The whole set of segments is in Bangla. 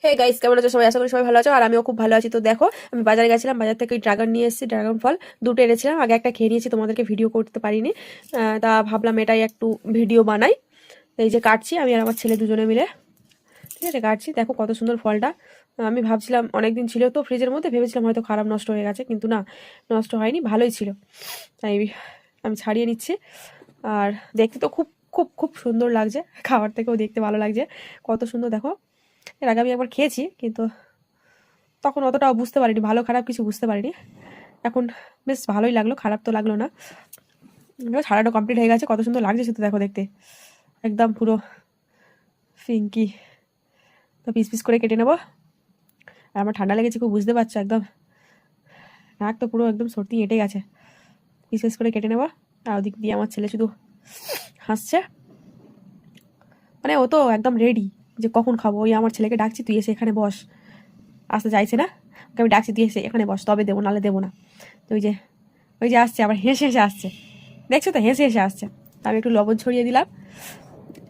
হে গাইস, কেমন আছো সবাই? আশা করি সবাই ভালো আছো, আর আমিও খুব ভালো আছি। তো দেখো, আমি বাজারে গেছিলাম, বাজার থেকে ড্রাগন নিয়ে এসেছি, ড্রাগন ফল দুটো এনেছিলাম। আগে একটা খেয়ে নিয়েছি, তোমাদেরকে ভিডিও করতে পারিনি। তা ভাবলাম এটাই একটু ভিডিও বানাই। এই যে কাটছি আমি আর আমার ছেলে দুজনে মিলে, ঠিক আছে, কাটছি। দেখো কত সুন্দর ফলটা। আমি ভাবছিলাম অনেকদিন ছিল তো ফ্রিজের মধ্যে, ভেবেছিলাম হয়তো খারাপ নষ্ট হয়ে গেছে, কিন্তু না, নষ্ট হয়নি, ভালোই ছিল। তাই আমি ছাড়িয়ে নিচ্ছি। আর দেখতে তো খুব খুব খুব সুন্দর লাগছে, খাবার থেকেও দেখতে ভালো লাগছে। কত সুন্দর দেখো। এর আগে আমি একবার খেয়েছি, কিন্তু তখন অতটাও বুঝতে পারিনি, ভালো খারাপ কিছু বুঝতে পারিনি। এখন বেশ ভালোই লাগলো, খারাপ তো লাগলো না। ছাড়াটা কমপ্লিট হয়ে গেছে, কত সুন্দর লাগছে শুধু দেখো দেখতে, একদম পুরো ফিঙ্কি। তো পিস পিস করে কেটে নেবো। আর আমার ঠান্ডা লেগেছে খুব, বুঝতে পারছো, একদম নাক তো পুরো একদম সর্দি এঁটে গেছে। পিস পিস করে কেটে নেবো। আর ওদিক দিয়ে আমার ছেলে শুধু হাসছে, মানে ও তো একদম রেডি যে কখন খাবো। ওই আমার ছেলেকে ডাকছি, তুই এসে এখানে বস, আসতে চাইছে না। ওকে আমি ডাকছি, তুই এসে এখানে বস, তবে দেবো, নাহলে দেবো না। তো ওই যে আসছে, আবার হেসে হেসে আসছে, দেখছো তো, হেসে হেসে আসছে। আমি একটু লবণ ছড়িয়ে দিলাম।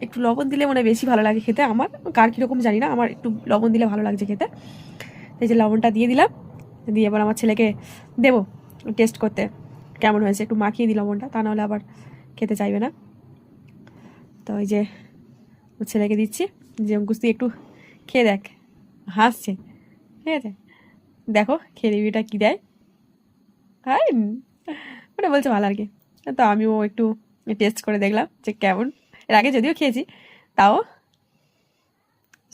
একটু লবণ দিলে মনে হয় বেশি ভালো লাগে খেতে, আমার কার কীরকম জানি না, আমার একটু লবণ দিলে ভালো লাগছে খেতে। এই যে লবণটা দিয়ে দিলাম, দিয়ে এবার আমার ছেলেকে দেবো টেস্ট করতে কেমন হয়েছে। একটু মাখিয়ে দিই লবণটা, তা নাহলে আবার খেতে চাইবে না। তো ওই যে ছেলেকে দিচ্ছি, যে অঙ্কুশ তুই একটু খেয়ে দেখ। হাসছে, ঠিক আছে, দেখো খেয়ে দিবি, এটা কী দেয়। হ্যাঁ, মানে বলছে ভালো আর কি। তো আমিও একটু টেস্ট করে দেখলাম যে কেমন। এর আগে যদিও খেয়েছি, তাও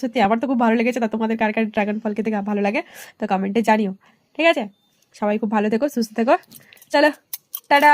সত্যি আমার তো খুব ভালো লেগেছে। তা তোমাদের কার কার ড্রাগন ফল খেতে ভালো লাগে তো কমেন্টে জানিও, ঠিক আছে। সবাই খুব ভালো থেকো, সুস্থ থেকো, চলো টাটা।